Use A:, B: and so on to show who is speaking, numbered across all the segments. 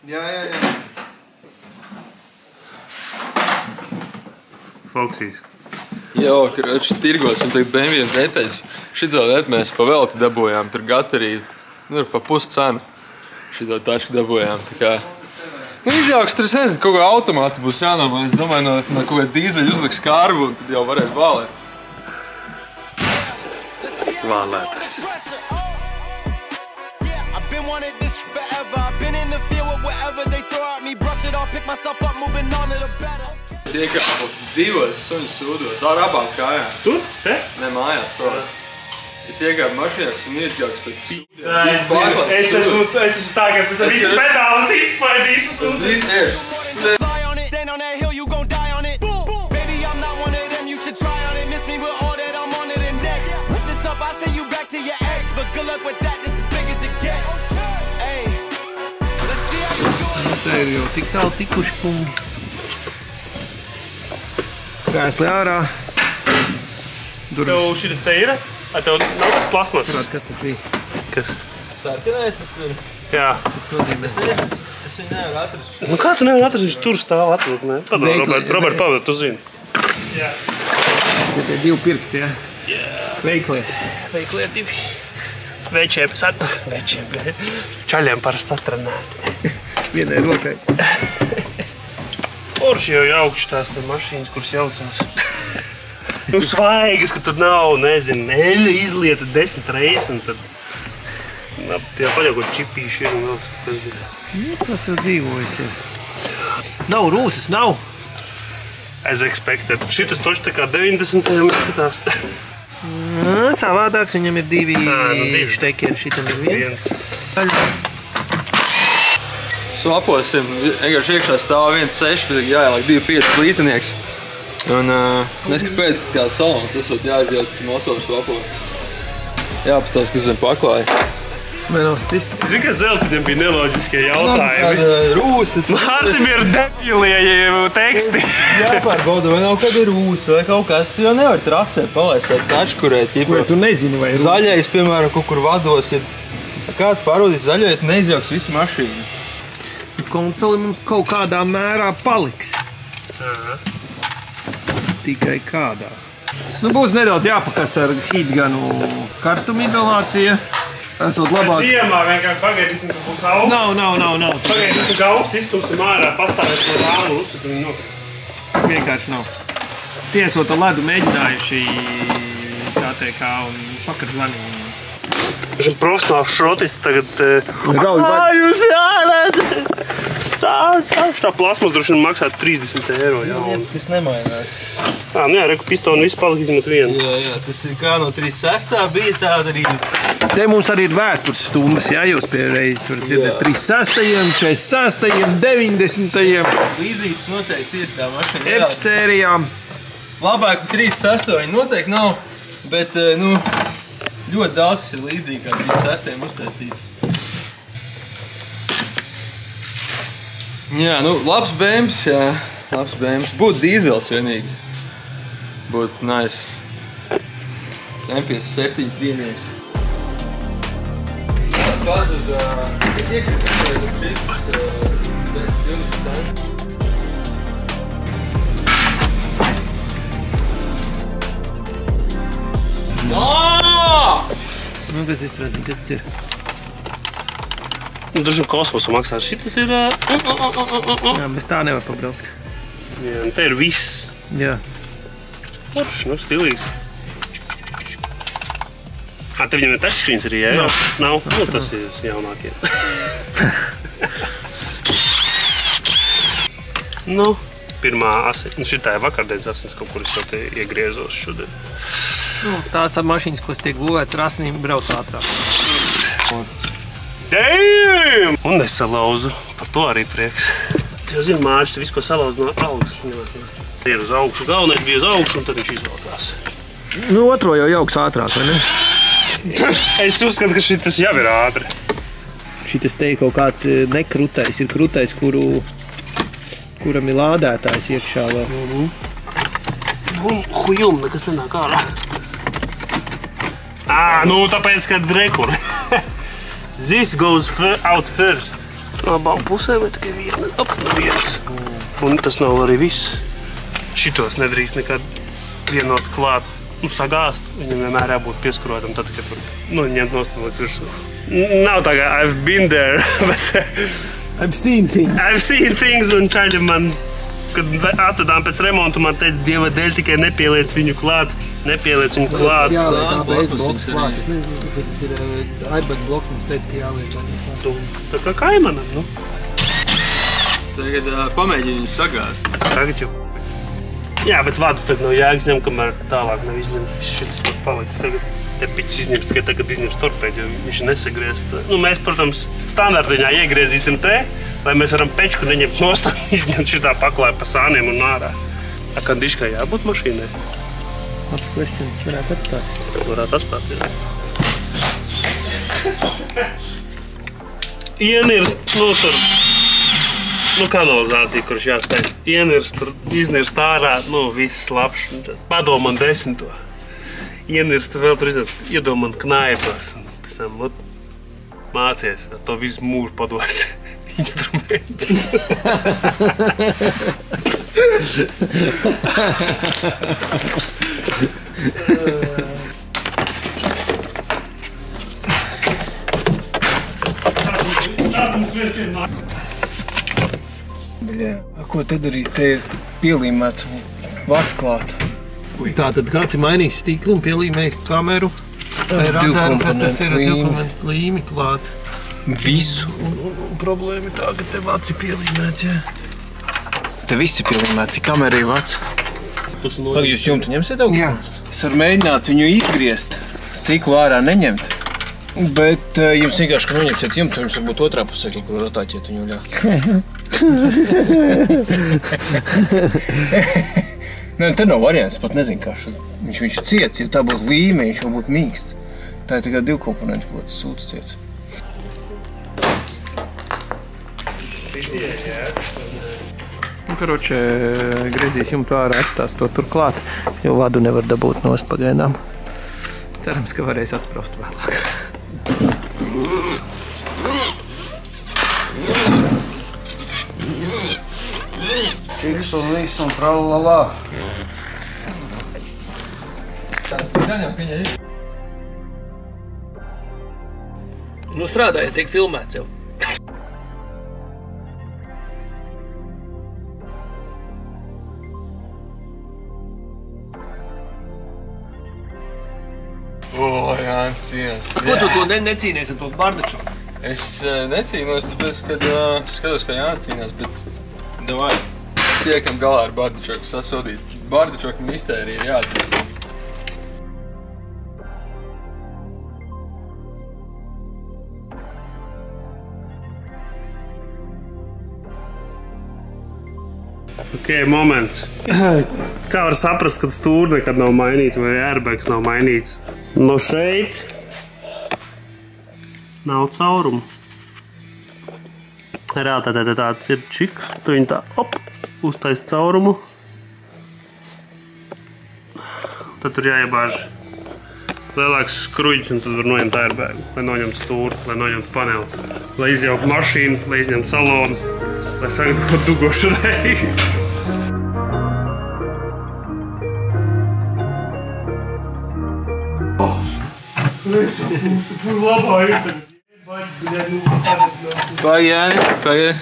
A: Jā.
B: Foksīs.
C: Jā, karoči, tirgosim tagad BMW detaļas. Šito detaļu mēs pa velti dabūjām, tur gatarī, pa puscenu. Šito tačku dabūjām, tā kā... Izjauks, tur es nezinu, kaut kā automāti būs jānomā. Es domāju, no kaut kā dīzeļu uzliks kārbu, un tad jau varētu vālēt.
B: Vālētājs.
C: Iekāpu divos suņu sūdos, ar abām kājām.
B: Tur? Te?
C: Ne, mājās savās. Es iekāpu mašīnās un ietļauks pēc
B: Es esmu tagad, pēc visu pedālas izspaidījis.
C: Tas viss iešu.
A: Tā ir jau tik tālu tikuši kungi. Krēsli ārā.
B: Tev šitas te ir? Tev nav tas plasmas?
A: Kas tas bija?
B: Kas?
C: Sārkanais tas tur?
B: Jā.
A: Tas nozīmē.
C: Es viņu nevaru atrast.
B: Nu kā tu nevar atrast, viņš tur stāv atvilk, ne? Robert, pavadot, tu zini. Jā.
A: Tie divi pirksti, jā? Veiklie.
B: Veiklie divi. Večiem, čaļiem parasti satrenēti.
A: Vienai rokai.
B: Orši jau jaukši tās te mašīnas, kuras jaucās. Nu svaigas, ka tur nav, nezinu, eļa izlieta 10 reizes un tad... Tie paļaukot čipīši ir un vēl kas bija.
A: Kāds jau dzīvojas ir. Nav rūsas, nav.
B: As expected. Šitas toši tā kā 90. izskatās.
A: Savādāks, viņam ir divi štekieri, šitam ir viens.
C: Svaposim, vienkārši iekšā stāv 1.6, bet jāielāk 2.5 lītenieks. Un neskat pēc kā salons, esot jāizjauc motoru svapot. Jāpastās, kas zem paklāja.
A: Man nav sists.
B: Zini, ka Zeltiņam bija neloģiskie jautājumi.
C: Rūsas.
B: Mārcim ir debilie teksti.
C: Jāpārbauda, vai nav kāda rūsa vai kaut kas. Tu jau nevari trasē palaist tādu taču, kurai
A: Kurai tu nezini, vai rūsa.
C: Zaļais, piemēram, kaut kur vados. Ja kāds pārvadīs zaļo, ja tu neizjauks visu mašīnu.
A: Konsoli mums kaut kādā mērā paliks. Tikai kādā. Nu, būs nedaudz jāpakas ar heatgunu karstuma esot labāk.
B: Ziemā vienkārši pagaidīsim, ka būs augsts.
A: Nav.
B: Pagaidīsim, ka augsts iztumsim ārā, pastāvēs no rānu uzsaka un nokrīt.
A: Vienkārši nav. Tiesot ar ledu mēģinājuši KTK un vakar zvanīju.
B: Šim profesionāls šrotisti tagad...
A: Jūs
B: jālēd! Tā plasmas droši vien maksā 30 eiro.
C: Lietas, kas nemainās.
B: Nu jā, reku pistoni viss palika izmot vienu.
C: Jā, tas ir kā no 36. bija tāda arī.
A: Te mums arī ir vēstures stundas, jā, jūs pie reizes varat dzirdēt 36., 46., 90.
C: Līdzības noteikti ir tā mašīna.
A: F-sērijām.
C: Labāk 36. viņi noteikti nav, bet, ļoti daudz, kas ir līdzīgi kā 36. uztaisīts. Jā, labs BMs, jā. Labs BMs. Būtu dīzels vienīgi. Būtu nice. M57 prienieks. Pazuda, kad iekritas uz šitas 20 centi.
A: Tas izstrādīt, kas tas ir?
B: Daži kosmosu maksā. Šitas ir...
A: Jā, bez tā nevar pabraukt.
B: Jā, te ir viss.
A: Jā.
B: Forši, stilīgs. Te viņam ir touchscreens arī, jā? Nav? Tas ir jaunākie. Pirmā asins. Šitā ir vakardienas asins, kaut kur es jau te iegriezos šodien.
A: Tās mašīnas, kas tiek būvētas ar asinīm, brauc ātrāk.
B: Damn! Un nesalauzu. Par to arī prieks. Tu jau zini, Mārķis, tu visu, ko salauzu no algas. Ir uz augšu. Galvenais bija uz augšu, un tad viņš izvalkās.
A: Otro jau jauks ātrāk, vai ne?
B: Es uzskatu, ka šitas jau ir ātri.
A: Šitas te ir kaut kāds nekrutais. Ir krutais, kuram ir lādētājs iekšā vēl.
B: Hujum, nekas nenāk ārā. Tāpēc, ka rekur. This goes out first. Abām pusēm ir tikai viens. Un tas nav arī viss. Šitos nedrīkst nekad vienot klāt, sagāst. Viņam vienmēr jābūt pieskrotam, tad, kad tur ņemt nostalikt virsū. Nav tā kā I've been there, bet
A: I've seen things, un čaļi man, kad atvedām pēc remontu, man teica, Dieva dēļ tikai nepieliec viņu klāt.
D: Jāliek ABS bloks klāt. Es nezinu, tas ir airbag bloks, mums teica, ka jāliek klāt.
B: Tā kā kaimanam, nu.
C: Tagad pamēģini viņu sagāzt.
B: Tagad jau. Jā, bet vādus tagad nav jēgas ņem, kamēr tālāk nav izņemts. Viss šitas var palikt. Tagad te piķis izņems tikai tagad izņems torpēdi, jo viņš nesagriezt. Nu, mēs, protams, standartiņā iegriezīsim te, lai mēs varam pečku neņemt nost un izņemt šitā paklāja pa sāniem un ārā. A kandiškai jābūt mašīnai?
D: Labs questions varētu atstāt.
B: Varētu atstāt, jā. Ienirst, nu tur, kanalizācija, kurš jāstaisa. Ienirst, tur iznirst ārā, viss labs. Padomā 10. Ienirst, vēl tur iedomāt knaipas. Pēc tam mācies, to visu mūžu pados instrumentus.
D: Ko te darīt? Te ir pielīmēts vats klāt.
A: Tātad kāds ir mainījis stiklu un pielīmējis kameru? Tas ir divkomponentu līmi klāt.
D: Visu.
A: Un problēma ir tā, ka te vats ir pielīmēts, jā.
D: Te viss ir pielīmēts, kamera ir vats.
A: Tagad jūs jumtu ņemsiet augstu?
D: Jā. Es varu mēģināt viņu izgriezt, stiklu ārā neņemt. Bet jums vienkārši, ka noņemsiet jumtu, jums varbūt otrā pusē kaut kur rotāķiet viņu ļā. Nē, te nav variants, pat nezinu kā šo. Viņš ir ciets, ja tā būtu līme, viņš jau būtu mīksts. Tā ir tikai divkomponents, būtu sūds ciets.
A: Karoče, griezīs jumtu ārā, atstās to tur klāt, jo vadu nevar dabūt nost pagaidām. Cerams, ka varēs atspraust vēlāk.
E: Čiks un viss un tralalā.
A: Nu strādājiet, tiek filmēts jau.
C: Jānis cīnās.
A: Ko tu to necīnies ar to bardaču?
C: Es necīnos, tāpēc, kad skatos, kā Jānis cīnās, bet davai, tiekam galā ar bardačoku sasodīt. Bardačoku mistērija ir jāatrisina.
B: Ok, moments. Kā var saprast, kad stūri nekad nav mainīts vai airbags nav mainīts? No šeit nav caurumu. Reāli tāds ir čiks, tu viņi tā, uztais caurumu. Tad tur jāiebāž lielāks skruģis un tad var noņemt airbagu, lai noņemtu stūri, lai noņemtu paneli, lai izjaukt mašīnu, lai izņemtu salonu, lai sagatavot dugošanai.
C: Pagaid, Jāni, pagaid.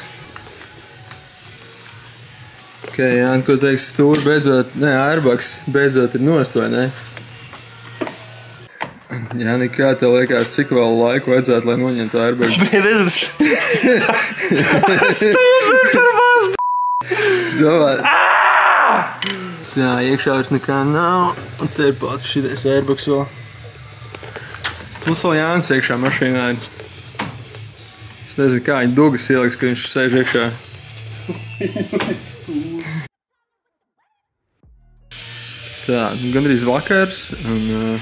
C: Ok, Jāni, ko teiks stūri beidzot, airbags beidzot ir nost, vai ne? Jāni, kā tev liekas, cik vēl laiku vajadzētu, lai noņemtu airbagu? Domā. Tā, iekšā vairs nekā nav, un te ir pats šitais airbags vēl. Plus vēl Jānis iekšā mašīnā. Es nezinu, kā viņa dugas ieliks, ka viņš sēž iekšā. Tā, gandrīz vakars, un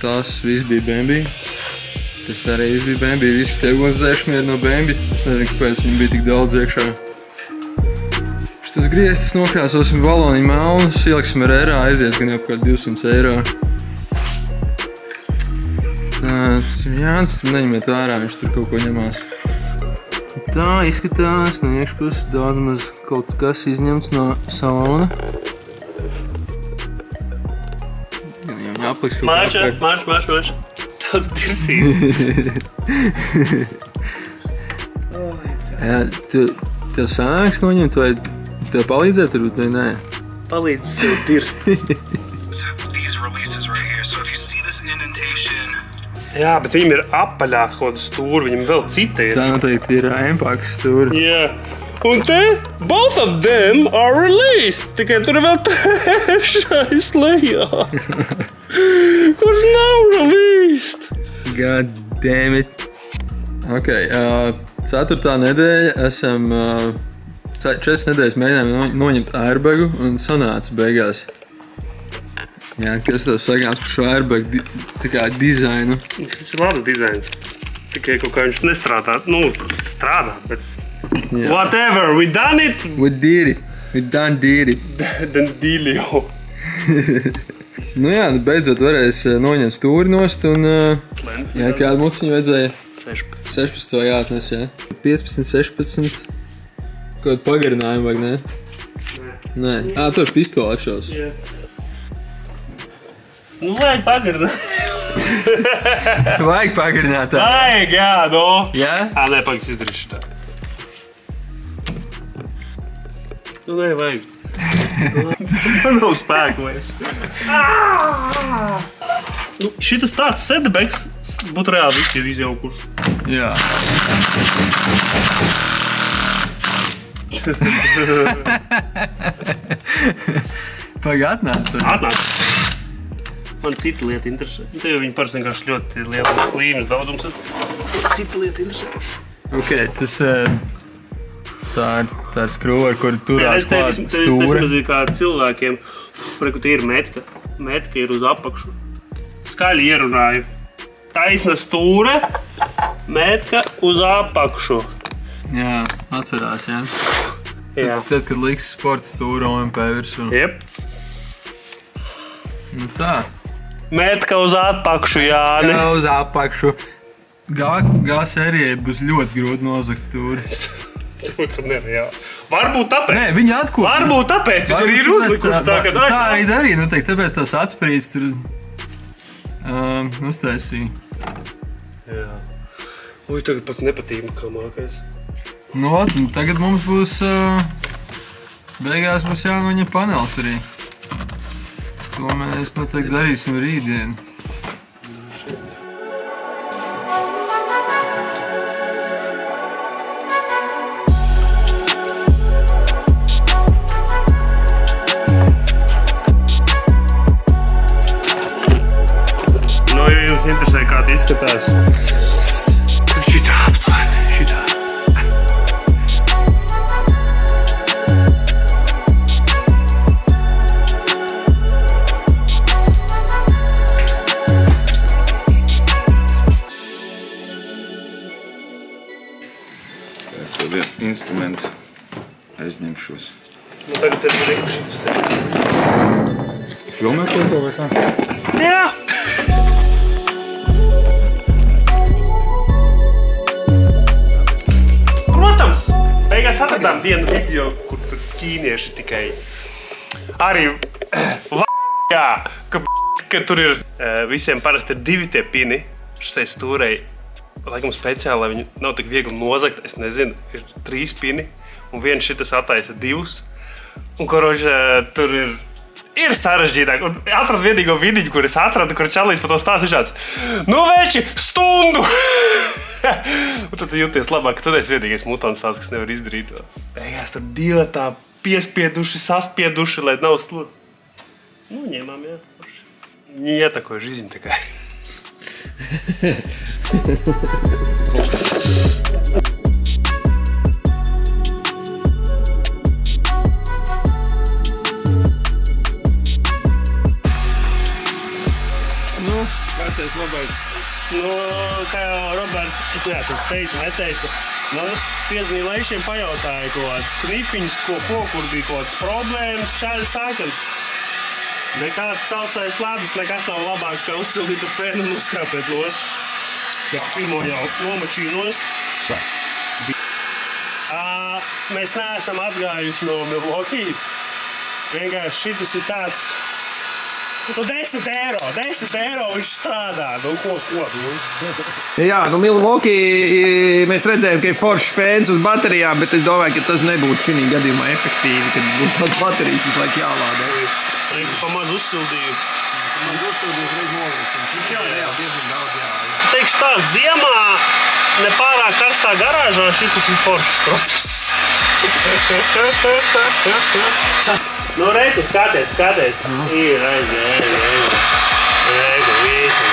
C: tas viss bija Bambi. Tas arī viss bija Bambi. Visi tie ugunsdzēšami ir no Bambi. Es nezinu, kāpēc viņam bija tik daudz iekšā. Šitas griestas nokrāsosim baloniņu melnus, ieliksim ar ērā, aizies gan jau kaut 200 eiro. Jānis tur neņemiet ārā, viņš tur kaut ko ņemās. Tā izskatās no iekšpuses daudz maz kaut kas izņemts no salona.
B: Marš. Tāds dirsīt.
C: Jā, tev sanāks noņemt vai tev palīdzēt varbūt vai nē?
B: Palīdz sev dirst. Jā, bet viņam ir apaļā kaut kāda stūra, viņam vēl cita ir.
C: Tā noteikti ir empaks stūra.
B: Jā. Un te, both of them are released. Tikai tur vēl trešais lejā. Kurš nav released?
C: God damn it. Ok, 4. nedēļa esam 4 nedēļas mēģinājām noņemt airbagu un sanāca beigās. Jā, kas tev sagāms par šo airbagu tā kā dizainu?
B: Tas ir labs dizains. Tikai kaut kā viņš nestrādā. Nu, strādā, bet... Yeah. Whatever, we done it!
C: We did it. We done did it.
B: Then dealio.
C: Nu jā, beidzot varēs noņemt stūri nost un... Jā, kādu muciņu vajadzēja? 16. jāatnes, jā. 15, 16. Kaut pagarinājumu vajag, ne? Nē. Tur pistoli atšaus.
B: Jā. Nu, vajag pagarināt.
C: Vajag pagarināt tā.
B: Vajag, jā, no.
C: Jā?
B: Nē, pagads izdarīšu tā. Nu, nē, vajag. Man nav spēku vairs. Nu, šitas tāds setbacks būtu reāli visi ir izjaukuši.
C: Jā. Pagaid atnāc.
B: Atnāc. Man cita lieta interesē. Te jau viņi parasti vienkārši ļoti liela līmes daudzums. Cita lieta interesē.
C: Ok, tas tā ir skrūva, ar kuru turās klāt stūra.
B: Tas mazīgi kā cilvēkiem, kur tie ir metka. Metka ir uz apakšu. Skaļi ierunāju. Taisna stūra, metka uz apakšu.
C: Jā, atcerās, jā.
B: Jā.
C: Tad, kad liks sporta stūra OMP virsū.
B: Jep.
C: Nu tā.
B: Metka uz apakšu, Jāni.
C: Jā, uz apakšu. G sērijai būs ļoti grūti nozagt stūri.
B: Varbūt tāpēc.
C: Nē, viņi atkopja.
B: Varbūt tāpēc, ja tur ir uzlikuši tā, ka...
C: Tā arī darīja, nu teikt, tāpēc tās atspērīts tur uztaisīja.
B: Jā. Uj, tagad pats nepatīk, kā mākais.
C: Nu, tagad mums būs, beigās būs jānoņem panels arī. To mēs noteikti darīsim rītdien.
B: Nu, ja jums interesē, kā tas izskatās, tad šitā aptuveni, šitā.
E: Instrumentu aizņemšos.
B: Nu, tagad ir liku šitas te.
E: Filmē kaut ko vai kā?
B: Jā! Protams! Beigās atradām vienu video, kur tur ķīnieši tikai arī ka tur ir visiem parasti ir 2 tie pini šitai stūrei. Laikam speciāli, lai viņu nav tik viegli nozagt, es nezinu, ir 3 pini, un viens šitas attaisa 2. Un, koroši, tur ir sarežģītāk. Un atradu vienīgo vidiņu, kur es atradu, kur čalīs pa to stāstu šāds. Nu, veči, stundu! Un tad jūties labāk, ka tad es vienīgais mutants tās, kas nevar izdarīt to. Beigās tur divatā piespieduši, saspieduši, lai nav slūd. Nu, ņēmām, jā. Viņi ietakoja žiziņu tikai.
C: Nu, vecais mobails.
B: Nu, kā jau Roberts, es neatceru, teicu, neteicu. Nu, piezvanīja Leišiem, pajautāja kaut kāds knifiņus, kur bija kaut kāds problēmas, šādi sākam. Nekāds sausais ledus, nekas nav labāks, kā uzsildīt ar fēnu un uzkāpēt nost. Jā, pirmo jau nomačīju nost. Mēs neesam atgājuši no Milwaukee. Vienkārši šitas ir tāds... Tu 10 eiro viņš strādā. Nu, ko?
A: Jā, Milwaukee mēs redzējām, ka ir foršs fēns uz baterijām, bet es domāju, ka tas nebūtu šī gadījumā efektīvi, kad būtu tās baterijas visu laiku jālādē.
B: Reiz pamaz uzsildīju.
A: Reiz nogrisim. Jā, diezgan daudz, jā.
B: Teikšu tā, ziemā nepārāk karstā garāžā šitas ir foršs process. Nu, reiku, skaties. Ir, reiku, visu.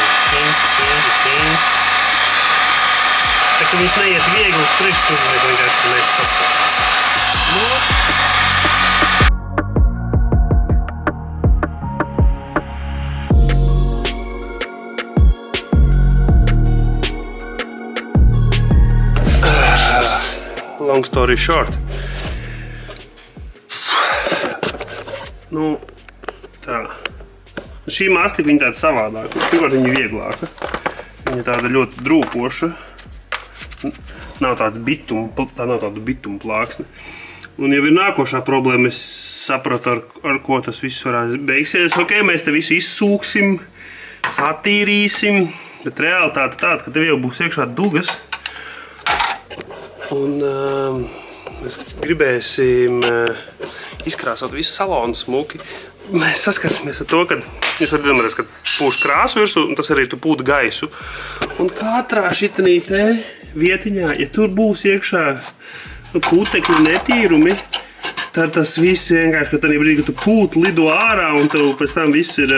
B: Tā, ka viņš neiet viegli uz priekšu, tur mēs vienkārši nesasaukas. Long story short. Nu, tā. Šī mastika viņa tāda savādāka. Pirmkārt viņa vieglāka. Viņa tāda ļoti drūpoša. Nav tāda bituma plāksne. Un jau ir nākošā problēma, es sapratu, ar ko tas viss varētu beigsies. Ok, mēs te visu izsūksim, satīrīsim, bet realitāte tāda, ka tev jau būs iekšā dugas. Un mēs gribēsim izkrāsot visu salonu smuki. Mēs saskarsimies ar to, ka jūs varat domāties, ka pūš krāsu virsū, un tas arī tu pūt gaisu. Un katrā šitanī te vietiņā, ja tur būs iekšā putekļu netīrumi, tad tas viss vienkārši, ka tādā brīdī, ka tu pūt lido ārā, un tev pēc tam viss ir...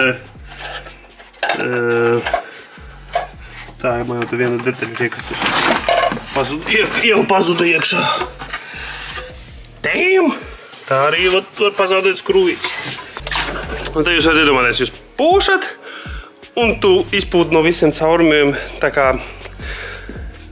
B: Tā, man jau te viena detaļa iekastus. Jau pazuda iekšā. Damn! Tā arī var pazaudēt skrūvītes. Un te jūs varat iedomāties, jūs pūšat, un tu izpūti no visiem caurumiem. Tā kā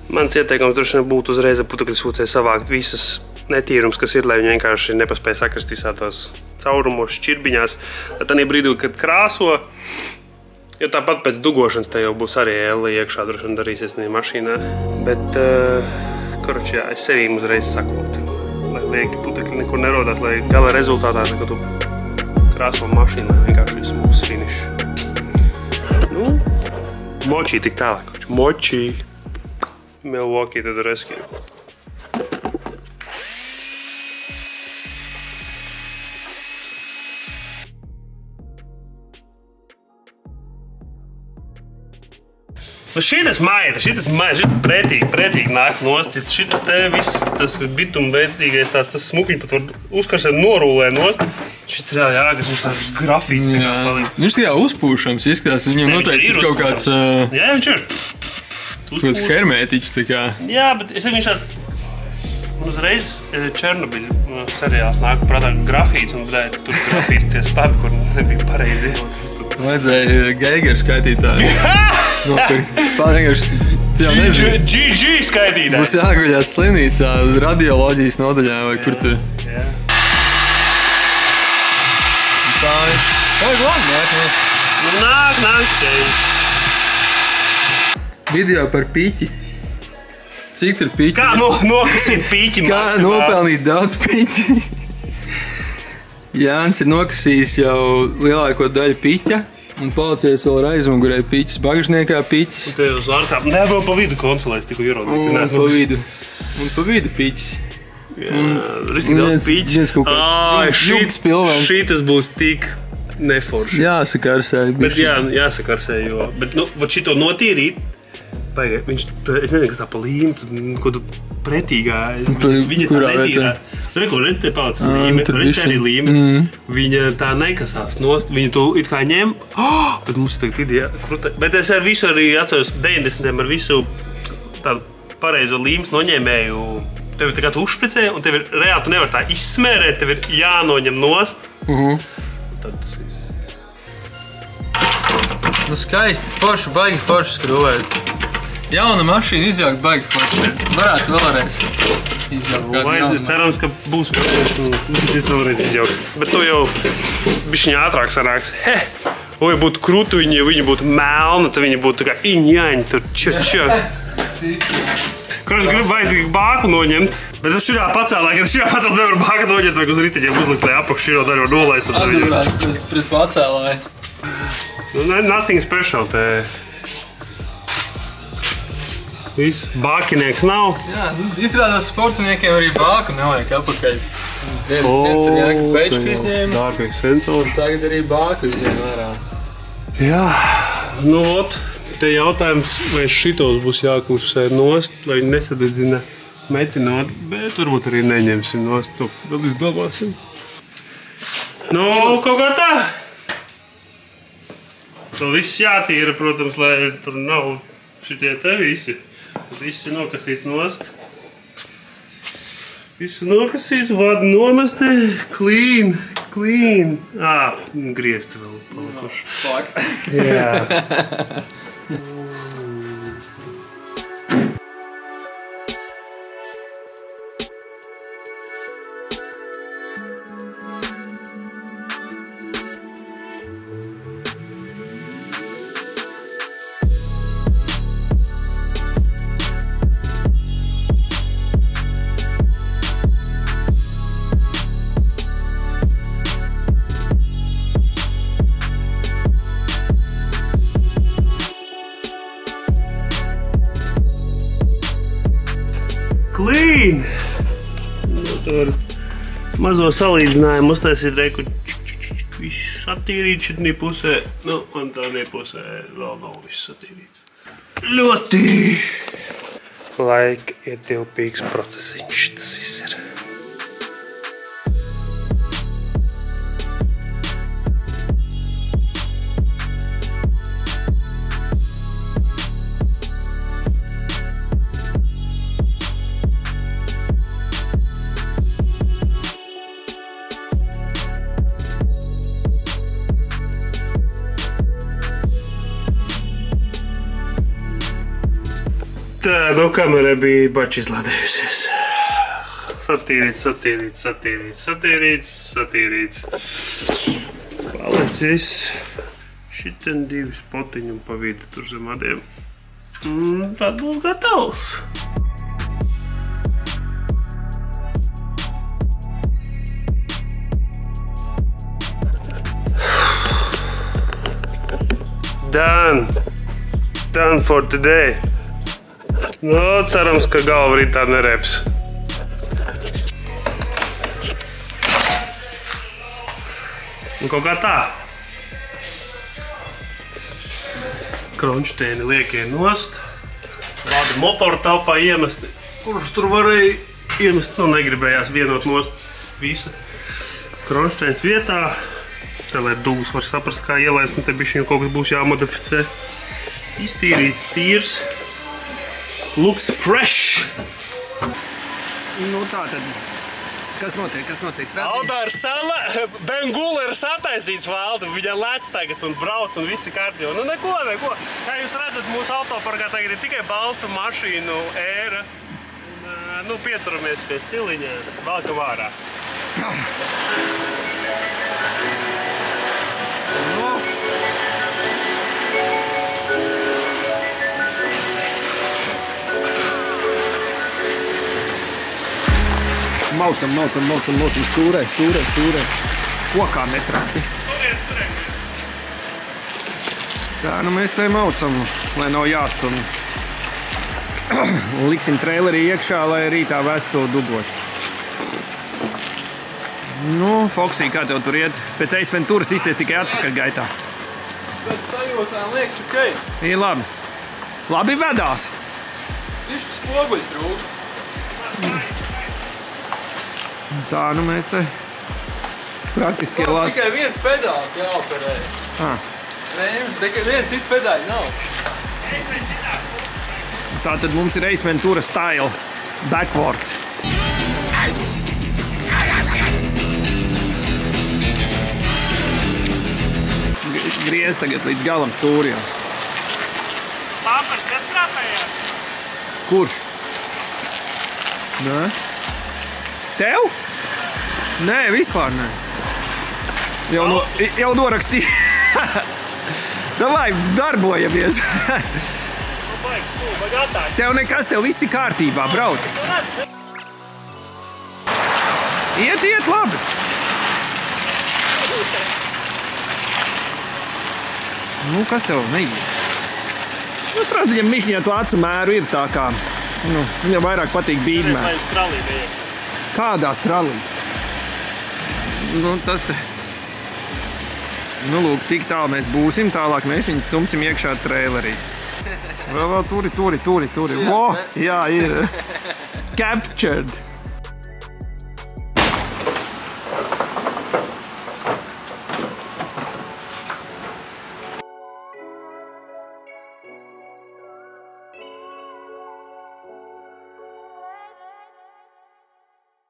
B: mans ieteikums droši vien būtu uzreiz ar putekļu sūcēju savākt visas netīrums, kas ir, lai viņi vienkārši nepaspēja sakrast visā tos caurumos, šķirbiņās. Tad tādā brīdī, kad krāso, jo tāpat pēc dugošanas te jau būs arī elle iekšā, droši vien darīsies ne mašīnā. Bet, koroči, jā, es sevīm uzreiz sakotu, lai lieki putekļi nekur nerodāt, lai gala rezultātā, kad tu krāso mašīnā, vienkārši visu būs finish. Nu, močī tik tālāk, močī. Milwaukee to the rescue. Nu šitas maita, šitas pretīgi nāk nost. Šitas te viss, tas bituma vērtīgais, tas smukiņi pat var uzkarsēt norūlē nost. Šitas ir reāli jāgas, viņš tāds grafīts tā kā palīd.
C: Viņš tā kā uzpūšams izskatās, viņam noteikti ir kaut kāds...
B: Jā, viņš ir
C: Kāds hermētiķis tā kā.
B: Jā, bet es saku, viņš tāds... Uzreiz Černobiļa seriāls nāk prātā grafīts un tur grafīti tie stabi, kur nebija pareizi.
C: Vajadzēja Geigeru skaitītāju.
B: GG skaitītāji.
C: Būs jāguļās slimnīcā uz radioloģijas nodaļā vai kur tur.
B: Jā.
C: Tā ir labi, nāk.
B: Nu nāk, šeit.
C: Video par piķi. Cik tur piķi?
B: Kā nokasīt piķi?
C: Kā nopelnīt daudz piķi? Jānis ir nokasījis jau lielāko daļu piķa. Un policijas vēl ir aizmugurēja piķis, bagažniekā piķis.
B: Un te uz ārkām. Nē, vēl pa vidu konsulēs tiku ierodīt.
C: Un pa vidu piķis.
B: Jā, rīzīgi daudz piķis. Šitas būs tik neforši.
C: Jāsakarsē.
B: Bet jāsakarsē, jo... Bet, nu, šito notīrīt, viņš, es nezinu, kas tā pa līmi, ko tu pretīgā, viņa tā netīrā. Reko, redz, te palicis līme, redz, te arī līme. Viņa tā nekasās nost, viņa tu it kā ņem, bet mums ir tagad ideja krutē. Bet es ar visu arī atceros 90. ar visu tādu pareizo līmes noņēmēju. Tev ir tā kā tu uzšpricē, un tev ir reāli, tu nevar tā izsmērēt, tev ir jānoņem nost. Tad tas viss.
C: Nu skaisti, forši, baigi forši skrūvēt. Jauna mašīna izjaukt baigi forši. Varētu vēlreiz izjaukt kādu jaunu.
B: Cerams, ka būs kāds vēlreiz izjaukt. Bet nu jau bišķiņ ātrāk sanāks. Vai būtu krutu viņi, ja viņi būtu melni, tad viņi būtu tā kā iņaņi tur ča. Kurš grib vajadzīgi bāku noņemt? Bet tas šurā pacēlā, ka šurā pacēlā nevar bāka noģēt, vajag uz riteņiem uzlikt, lai apakš šurā daļu var nolaist.
C: Pret pacēlāju.
B: Nothing special te. Viss, bākinieks nav.
C: Jā, izrādās sportiniekiem arī bāku nevajag apakaļ. Viens ir jāka pečku izņēma.
B: Dārgais sensors.
C: Tagad arī bāku izņēma ārā.
B: Jā, nu ot, te jautājums, vai šitos būs jāklusē nost, lai viņi nesadedzina metinot, bet varbūt arī neņemsim nost, to vēl izdomāsim. Nu, kaut kā tā. Vēl viss jātīra, protams, lai tur nav šitie te visi. Viss ir nokasīts nost. Viss ir nokasīts, vadi nomesti, clean. Griezti vēl palikuši.
C: Fuck.
B: Jā. Clean! Tur mazo salīdzinājumu uztaisīt reiku. Viss satīrīt šitnī pusē. Nu, un tādā pusē vēl nav viss satīrīts. Ļoti laika ietilpīgs procesiņš tas viss ir. Tā, nu kamera bija bači izlādējusies. Satīrīts. Palicis šitien 2 spotiņi un pa vidu tur zem adiem. Tad būs gatavs. Done for today. Nu, cerams, ka galva rītā nereps. Un kaut kā tā. Kronšteini liekie nost. Vādi motoru telpā iemesti, kurus tur varēja iemest. Nu, negribējās vienot nost visu. Kronšteins vietā. Tā, lai dūls var saprast, kā ielaist, un te bišķiņu kaut kas būs jāmodificē. Iztīrīts, tīrs. Looks fresh!
A: Nu tā tad, kas notiek?
B: Aldārs sala, Bengulers attaisīts valdi, viņa lēc tagad un brauc un visi kārtībā. Nu neko. Kā jūs redzat, mūsu autoparkā tagad ir tikai baltu mašīnu ēra. Nu, pieturamies pie stiliņa, valkam ārā.
A: Maucam, stūrē. Kokā netrāpi. Tā, nu mēs te maucam, lai nav jāstumj. Un liksim trailerī iekšā, lai rītā vestu dubot. Nu, Foksī, kā tev tur iet? Pēc Ace Venturas izties tikai atpakaļ gaitā.
C: Pēc sajūtām liekas okei.
A: Ir labi. Labi vedās.
C: Tieši spoguļi trūkst.
A: Tā, nu mēs te praktiski lāt.
C: Tikai viens pedāls jāoperē. Rēms, tikai viens cits pedāļi nav.
A: Tā tad mums ir Ace Ventura style backwards. Griez tagad līdz galam stūrijam.
B: Pampers neskrāpējās?
A: Kurš? Nē? Tev? Nē, vispār nē. Jau norakstīju. Davai, darbojamies. Tev nekas, tev viss ir kārtībā, brauc. Iet labi. Nu, kas tev neiet? Nu, Strazdiņam mišķiņā to acu mēru ir tā kā. Nu, viņam vairāk patīk bīdmēs. Kādā tralī? Nu, tas te... Nu, lūk, tik tālu mēs būsim, tālāk mēs viņu stumsim iekšā trailerī. Vēl turi. Vo, jā, ir. Captured.